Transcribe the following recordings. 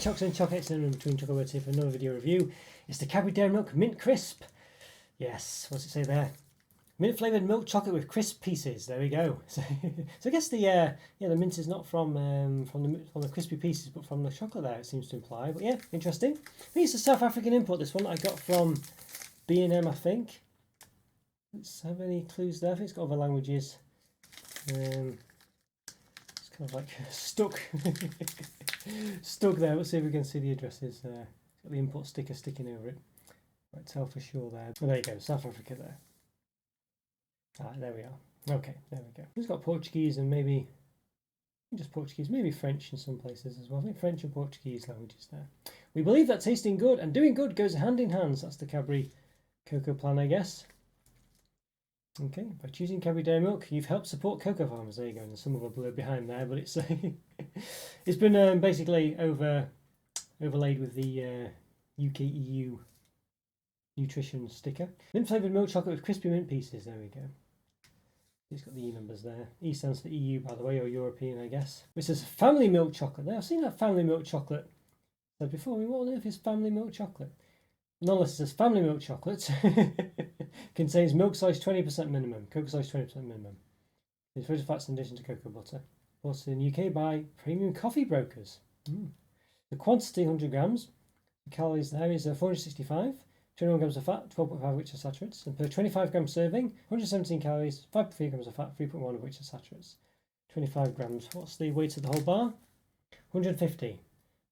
Chocks and Chocolates in between Chocolates here for another video review. It's the Cadbury Dairy Milk Mint Crisp. Yes, what's it say there? Mint flavoured milk chocolate with crisp pieces. There we go. So I guess the mint is not from the crispy pieces, but from the chocolate there. It seems to imply. But yeah, interesting. I think it's a South African import. This one I got from B&M, I think. Let's have any clues there. I think it's got other languages. It's kind of like stuck there. Let's see if we can see the addresses. Got the import sticker sticking over it. Right, tell for sure there. Oh, there you go, South Africa there. Ah, there we are. Okay, there we go. It's got Portuguese and maybe just Portuguese, maybe French in some places as well. I think French and Portuguese languages there. We believe that tasting good and doing good goes hand in hand. That's the Cadbury cocoa plan, I guess. Okay, by choosing Cadbury Dairy Milk, you've helped support cocoa farmers. There you go, and there's some other blurb behind there, but it's it's been basically overlaid with the UK EU nutrition sticker. Mint flavoured milk chocolate with crispy mint pieces. There we go. It's got the E numbers there. E stands for EU, by the way, or European, I guess. It says family milk chocolate. Now, I've seen that family milk chocolate said before. I mean, what on earth is family milk chocolate? Nonetheless, it says family milk chocolate contains milk size 20% minimum, cocoa size 20% minimum. It's rich fats in addition to cocoa butter. Bought in the UK by premium coffee brokers. The quantity 100 grams. The calories there is 465. 21 grams of fat, 12.5 of which are saturates. And per 25 gram serving, 117 calories, 5.3 grams of fat, 3.1 of which are saturates. 25 grams. What's the weight of the whole bar? 150.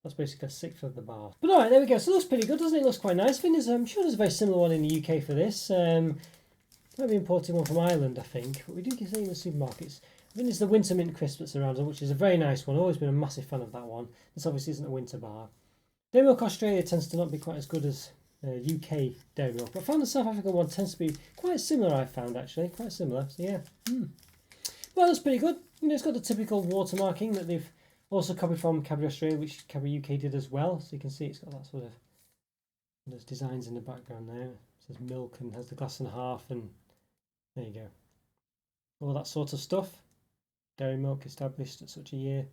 That's basically a sixth of the bar. But alright, there we go. So it looks pretty good, doesn't it? It looks quite nice. I think I'm sure there's a very similar one in the UK for this. Might be imported one from Ireland, I think. But we do get it in the supermarkets. I think it's the Winter Mint Crisp that's around, which is a very nice one. I've always been a massive fan of that one. This obviously isn't a winter bar. Dairy Milk Australia tends to not be quite as good as UK Dairy Milk. But I found the South African one tends to be quite similar, I found actually. Quite similar. So yeah. Well, that's pretty good. You know, it's got the typical watermarking that they've also copied from Cadbury Australia, which Cadbury UK did as well. So you can see it's got that sort of, there's designs in the background there. It says milk and has the glass and a half, and there you go. All that sort of stuff. Dairy Milk established at such a year.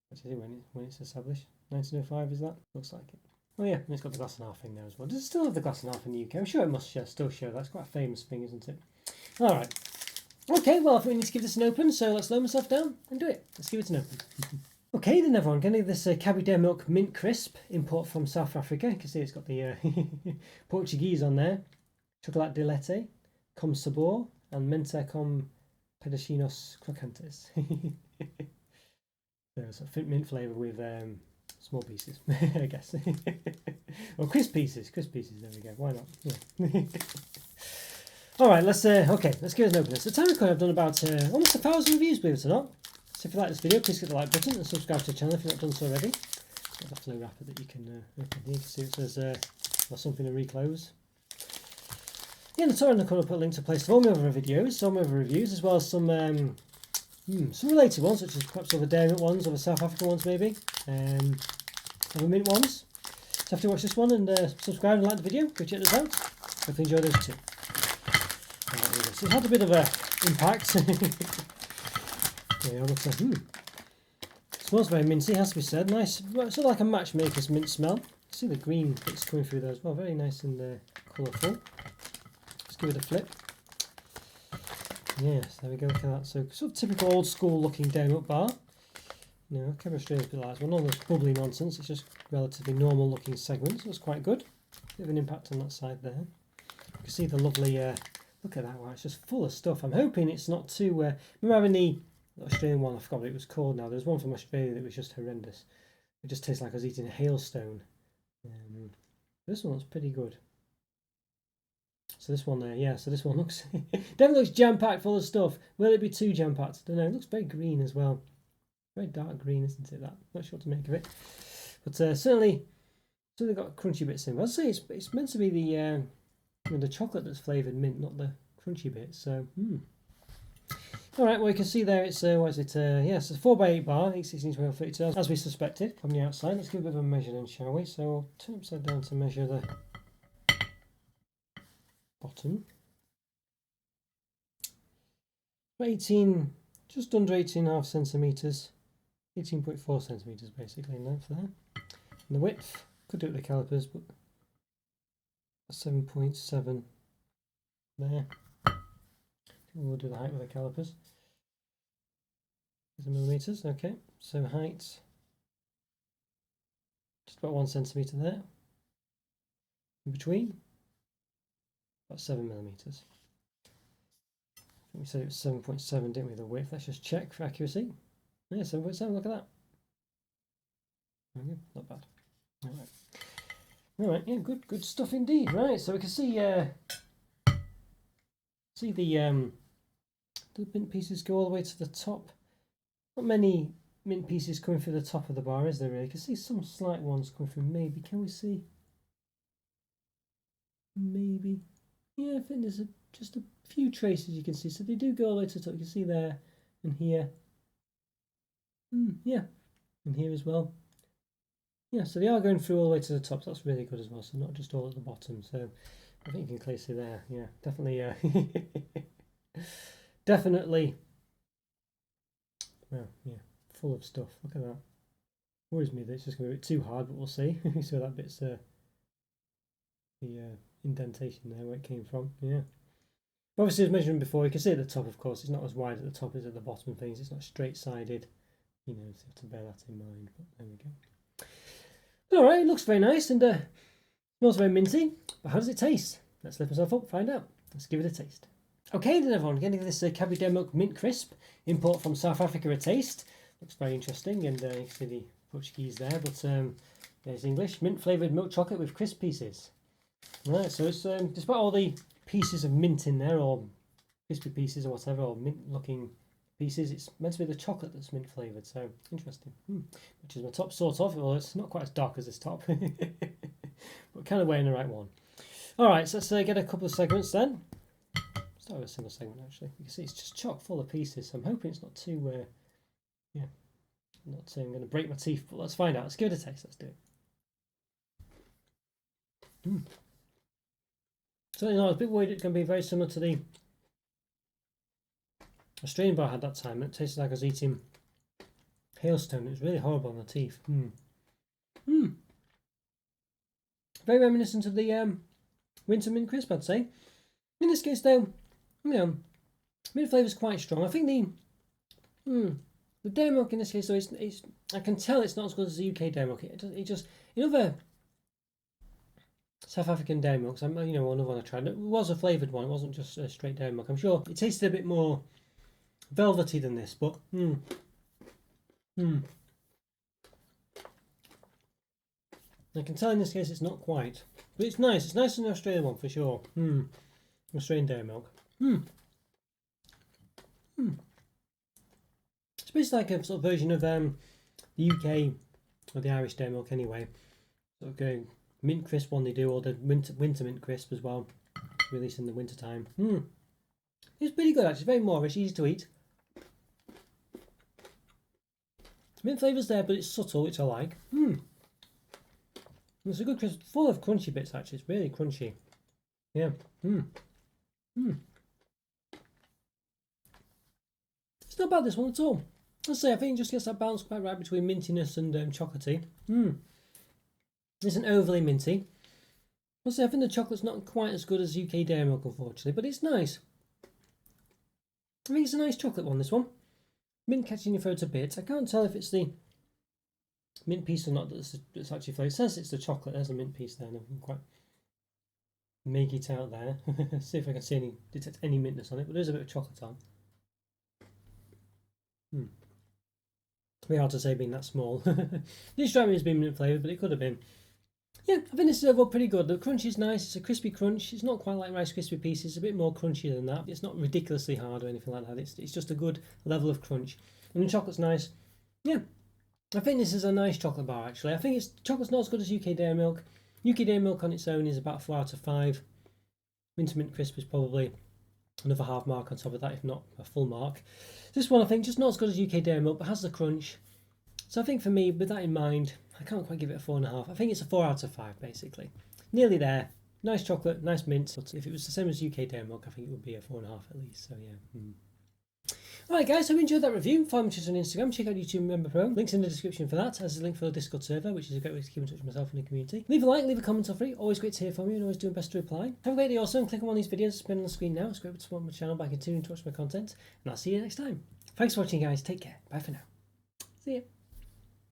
What is it when it's established? 1905 is that? Looks like it. Oh yeah, and it's got the glass and half thing there as well. Does it still have the glass and half in the UK? I'm sure it must still show. That's quite a famous thing, isn't it? Alright. Okay, well I think we need to give this an open, so let's lower myself down and do it. Let's give it an open. Okay then everyone, going to give this Cadbury Dairy Milk Mint Crisp, import from South Africa. You can see it's got the Portuguese on there. Chocolate de leite, com sabor, and mente com pedacinhos crocantes. So mint flavour with small pieces, I guess. Or crisp pieces, there we go, why not? Yeah. Alright, let's give it an open. So time recording I've done about almost 1,000 reviews, believe it or not. So if you like this video, please click the like button and subscribe to the channel if you've not done so already. There's a flow wrapper that you can open here. You can see it says something to reclose. Yeah, in the top, I'm going to put a link to a place to all my other videos, some other reviews, as well as some related ones, such as perhaps other Dairy Milk ones, other South African ones maybe, other mint ones. So after you watch this one and subscribe and like the video, go check those out. Hope you enjoy those too. So it's had a bit of an impact. Yeah, smells very minty, has to be said. Nice, sort of like a matchmaker's mint smell. See the green bits coming through there as well. Very nice and colourful. Let's give it a flip. Yes, there we go. Look at that. So sort of typical old school looking Dairy Milk bar. No, Cadbury Australia's a bit like this one. None of this bubbly nonsense. It's just relatively normal looking segments. So it's quite good. Bit of an impact on that side there. You can see the lovely. Look at that one. It's just full of stuff. I'm hoping it's not too. Remember having the Australian one? I forgot what it was called now. There's one from Australia that was just horrendous. It just tastes like I was eating a hailstone. This one looks pretty good. So this one there, yeah. So this one looks definitely looks jam-packed full of stuff. Will it be too jam-packed? I don't know. It looks very green as well. Very dark green, isn't it? That not sure what to make of it. But certainly got crunchy bits in. But I'd say it's meant to be the chocolate that's flavoured mint, not the crunchy bit. So all right. Well, you can see there. It's what is it? Yes, it's a 4x8 bar, 8, 16, 12, 32, as we suspected from the outside. Let's give a bit of a measure then, shall we? So I'll turn upside down to measure the bottom. 18, just under 18.5 centimetres 18.4 centimetres basically in length there. And the width, could do it with the calipers, but 7.7 there. We'll do the height with the calipers. These are millimetres, okay. So height, just about 1 centimetre there. In between, about 7 millimetres. I think we said it was 7.7, didn't we, the width? Let's just check for accuracy. Yeah, 7.7, look at that. Okay, not bad. Alright. Alright, yeah, good stuff indeed. Right, so we can see the mint pieces go all the way to the top. Not many mint pieces coming through the top of the bar, is there really? You can see some slight ones coming through, maybe. Can we see? Maybe. Yeah, I think there's just a few traces you can see. So they do go all the way to the top. You can see there and here. Yeah, and here as well. Yeah, so they are going through all the way to the top. So that's really good as well. So not just all at the bottom. So I think you can clearly see there. Yeah, definitely. Definitely. Well, yeah, full of stuff. Look at that. Worries me that it's just going to be a bit too hard, but we'll see. So that bit's the indentation there where it came from. Yeah. Obviously, as measuring before, you can see at the top, of course, it's not as wide at the top as at the bottom of things. It's not straight-sided. You know, so you have to bear that in mind. But there we go. All right, it looks very nice and smells very minty. But how does it taste? Let's lift myself up, find out. Let's give it a taste. Okay then, everyone, getting this Cadbury Dairy Milk Mint Crisp, import from South Africa. A taste. Looks very interesting, and you can see the Portuguese there, but there's English. Mint flavoured milk chocolate with crisp pieces. Right, so it's despite all the pieces of mint in there, or crispy pieces or whatever, or mint-looking pieces, it's meant to be the chocolate that's mint flavoured, so interesting. Which is my top sort of, well, it's not quite as dark as this top, but kind of wearing the right one. Alright, so let's get a couple of segments then. Start with a single segment actually. You can see it's just chock full of pieces, so I'm hoping it's not too, yeah, not saying I'm going to break my teeth, but let's find out. Let's give it a taste, let's do it. Certainly not. I was a bit worried it's going to be very similar to the Australian bar I had that time. It tasted like I was eating hailstone. It was really horrible on the teeth. Very reminiscent of the winter mint crisp, I'd say. In this case, though, you know, mint flavour is quite strong. I think the dairy milk in this case, though, it's I can tell it's not as good as the UK dairy milk. It just in other South African dairy milks, another one I tried. It was a flavoured one. It wasn't just a straight dairy milk. I'm sure it tasted a bit more velvety than this, but I can tell in this case it's not quite, but it's nice. It's nicer than the Australian one for sure. Australian dairy milk. It's basically like a sort of version of the UK or the Irish dairy milk anyway. Sort of going mint crisp one they do, or the winter mint crisp as well, released in the winter time. It's pretty good actually. It's very Moorish, easy to eat. Mint flavour's there, but it's subtle, which I like. It's a good crisp, full of crunchy bits actually. It's really crunchy. Yeah. It's not bad, this one at all. Let's say I think it just gets that balance quite right between mintiness and chocolatey. Isn't overly minty. I'll say I think the chocolate's not quite as good as UK dairy milk, unfortunately, but it's nice. I think it's a nice chocolate one, this one. Mint catching your throat a bit. I can't tell if it's the mint piece or not that's actually flavoured. It says it's the chocolate. There's a mint piece there, and I can quite make it out there. See if I can detect any mintness on it, but there's a bit of chocolate on. It's very hard to say being that small. Didn't strike me as being mint flavoured, but it could have been. Yeah, I think this is overall pretty good. The crunch is nice. It's a crispy crunch. It's not quite like Rice Krispie pieces. It's a bit more crunchy than that. It's not ridiculously hard or anything like that. It's just a good level of crunch. And the chocolate's nice. Yeah, I think this is a nice chocolate bar actually. I think chocolate's not as good as UK dairy milk. UK dairy milk on its own is about 4 out of 5. Winter mint crisp is probably another half mark on top of that, if not a full mark. This one I think just not as good as UK dairy milk, but has the crunch. So I think for me, with that in mind, I can't quite give it a 4.5. I think it's a 4 out of 5 basically. Nearly there. Nice chocolate, nice mint. But if it was the same as UK dairy milk, I think it would be a 4.5 at least. So yeah. Alright guys, hope you enjoyed that review. Follow me on Instagram, check out YouTube Member Pro. Links in the description for that, as a link for the Discord server, which is a great way to keep in touch with myself and the community. Leave a like, leave a comment or free. Always great to hear from you and always doing best to reply. Have a great day also, and click on one of these videos spin on the screen now. It's great to support my channel by continuing to watch my content. And I'll see you next time. Thanks for watching guys, take care. Bye for now. See ya.